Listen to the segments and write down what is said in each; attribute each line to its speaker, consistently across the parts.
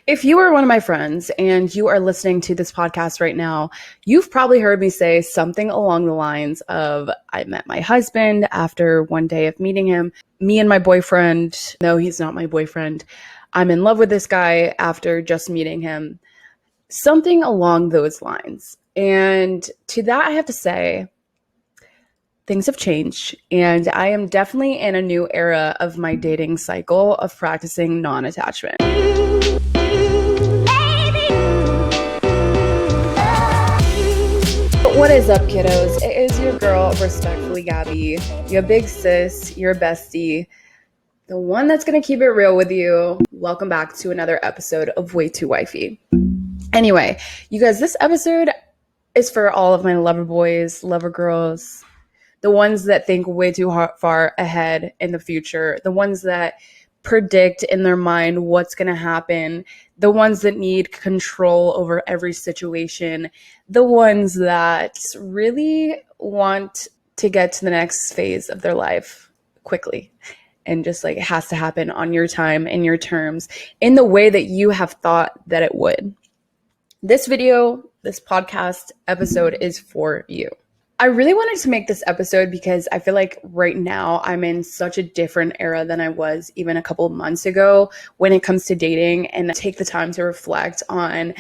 Speaker 1: If you are one of my friends and you are listening to this podcast right now, you've probably heard me say something along the lines of, I met my husband after one day of meeting him. Me and my boyfriend, no, he's not my boyfriend. I'm in love with this guy after just meeting him. Something along those lines. And to that, I have to say, things have changed, and I am definitely in a new era of my dating cycle of practicing non-attachment. What is up, kiddos? It is your girl, respectfully Gabby, your big sis, your bestie, the one that's going to keep it real with you. Welcome back to another episode of Way Too Wifey. Anyway, you guys, this episode is for all of my lover boys, lover girls, the ones that think way too far ahead in the future, the ones that predict in their mind what's going to happen, the ones that need control over every situation, the ones that really want to get to the next phase of their life quickly. And just like it has to happen on your time and your terms in the way that you have thought that it would. This video, this podcast episode is for you. I really wanted to make this episode because I feel like right now I'm in such a different era than I was even a couple of months ago when it comes to dating, and take the time to reflect on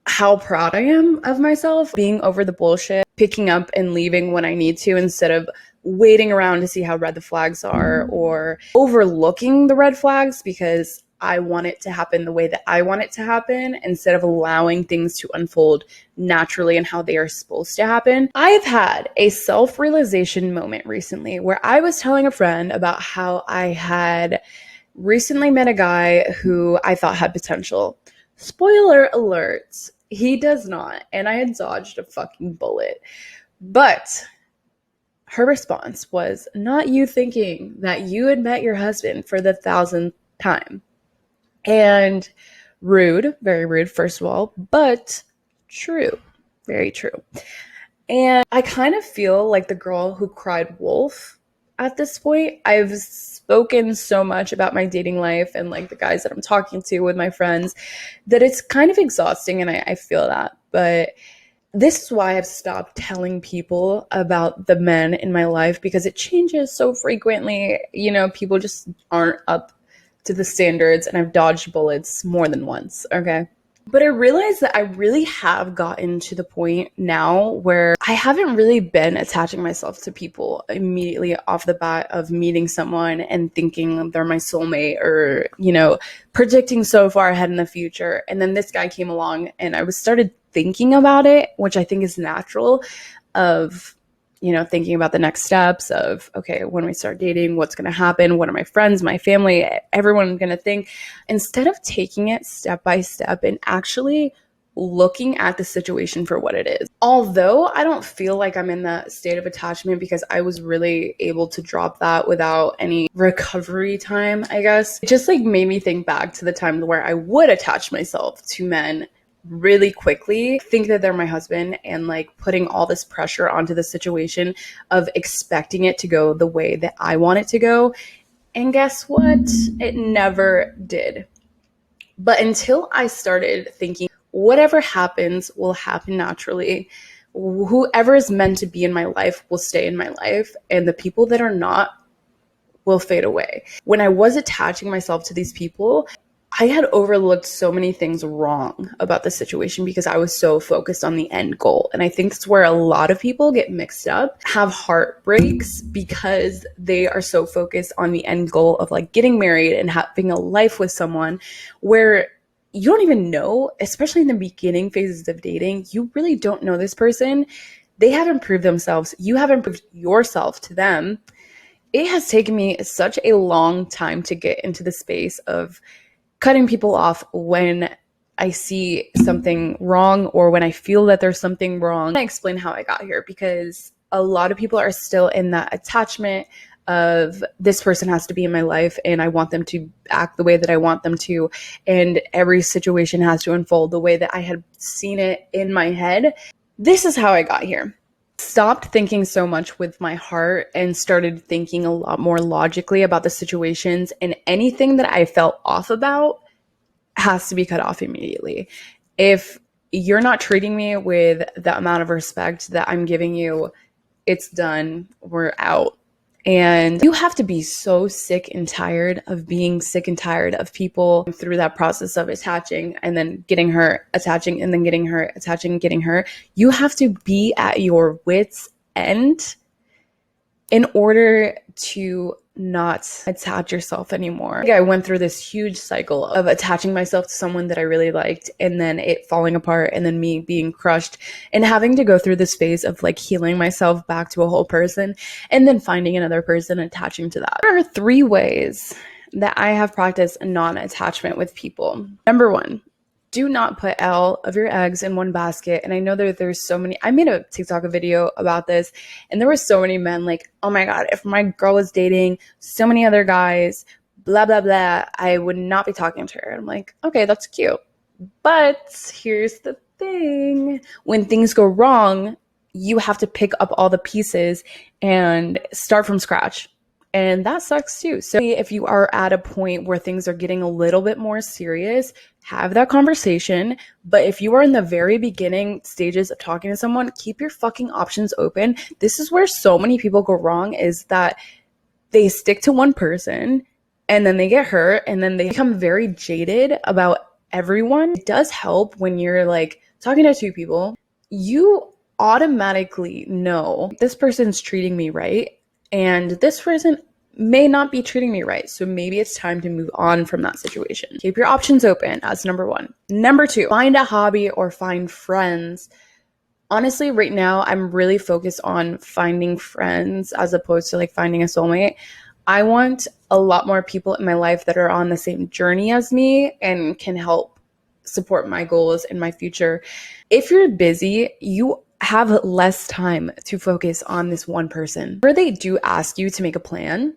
Speaker 1: how proud I am of myself, being over the bullshit, picking up and leaving when I need to instead of waiting around to see how red the flags are, or overlooking the red flags because I want it to happen the way that I want it to happen instead of allowing things to unfold naturally and how they are supposed to happen. I've had a self-realization moment recently where I was telling a friend about how I had recently met a guy who I thought had potential. Spoiler alert, he does not, and I had dodged a fucking bullet. But her response was, not you thinking that you had met your husband for the 1,000th time. And rude, very rude, first of all, but true, very true. And I kind of feel like the girl who cried wolf at this point. I've spoken so much about my dating life and like the guys that I'm talking to with my friends that it's kind of exhausting, and I feel that. But this is why I've stopped telling people about the men in my life, because it changes so frequently. You know, people just aren't up to the standards, and I've dodged bullets more than once, okay? But I realized that I really have gotten to the point now where I haven't really been attaching myself to people immediately off the bat of meeting someone and thinking they're my soulmate, or, you know, predicting so far ahead in the future. And then this guy came along and I started thinking about it, which I think is natural, of, you know, thinking about the next steps of, okay, when we start dating, what's going to happen? What are my friends, my family, everyone going to think? Instead of taking it step by step and actually looking at the situation for what it is. Although I don't feel like I'm in that state of attachment because I was really able to drop that without any recovery time, I guess. It just like made me think back to the time where I would attach myself to men really quickly, think that they're my husband, and like putting all this pressure onto the situation of expecting it to go the way that I want it to go. And guess what? It never did. But until I started thinking, whatever happens will happen naturally. Whoever is meant to be in my life will stay in my life, and the people that are not will fade away. When I was attaching myself to these people, I had overlooked so many things wrong about the situation because I was so focused on the end goal. And I think it's where a lot of people get mixed up, have heartbreaks because they are so focused on the end goal of like getting married and having a life with someone where you don't even know, especially in the beginning phases of dating, you really don't know this person. They haven't proved themselves. You haven't proved yourself to them. It has taken me such a long time to get into the space of cutting people off when I see something wrong or when I feel that there's something wrong. I explain how I got here because a lot of people are still in that attachment of this person has to be in my life and I want them to act the way that I want them to, and every situation has to unfold the way that I had seen it in my head. This is how I got here. Stopped thinking so much with my heart and started thinking a lot more logically about the situations, and anything that I felt off about, has to be cut off immediately. If you're not treating me with the amount of respect that I'm giving you, it's done. We're out. And you have to be so sick and tired of being sick and tired of people through that process of attaching and then getting hurt, attaching and then getting hurt, attaching and getting hurt. You have to be at your wits' end in order to not attach yourself anymore. I went through this huge cycle of attaching myself to someone that I really liked and then it falling apart and then me being crushed and having to go through this phase of like healing myself back to a whole person and then finding another person and attaching to that. There are 3 ways that I have practiced non-attachment with people. Number 1, do not put all of your eggs in one basket. And I know that there's so many, I made a TikTok video about this and there were so many men like, oh my God, if my girl was dating so many other guys, blah, blah, blah, I would not be talking to her. And I'm like, okay, that's cute. But here's the thing. When things go wrong, you have to pick up all the pieces and start from scratch. And that sucks too. So if you are at a point where things are getting a little bit more serious, have that conversation. But if you are in the very beginning stages of talking to someone, keep your fucking options open. This is where so many people go wrong, is that they stick to one person and then they get hurt and then they become very jaded about everyone. It does help when you're like talking to 2 people. You automatically know this person's treating me right. And this person may not be treating me right. So maybe it's time to move on from that situation. Keep your options open. That's number 1. Number 2, find a hobby or find friends. Honestly, right now, I'm really focused on finding friends as opposed to like finding a soulmate. I want a lot more people in my life that are on the same journey as me and can help support my goals in my future. If you're busy, you have less time to focus on this one person. Where they do ask you to make a plan,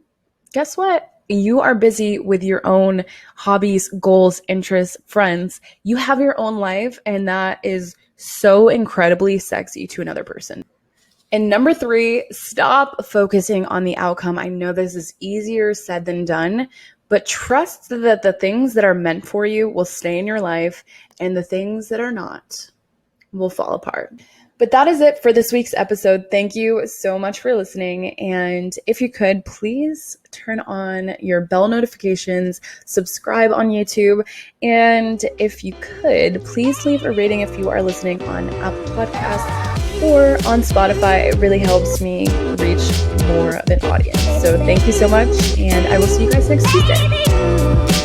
Speaker 1: guess what? You are busy with your own hobbies, goals, interests, friends. You have your own life, and that is so incredibly sexy to another person. And number 3, stop focusing on the outcome. I know this is easier said than done, but trust that the things that are meant for you will stay in your life, and the things that are not will fall apart. But that is it for this week's episode. Thank you so much for listening. And if you could, please turn on your bell notifications, subscribe on YouTube. And if you could, please leave a rating if you are listening on Apple Podcasts or on Spotify. It really helps me reach more of an audience. So thank you so much. And I will see you guys next Tuesday.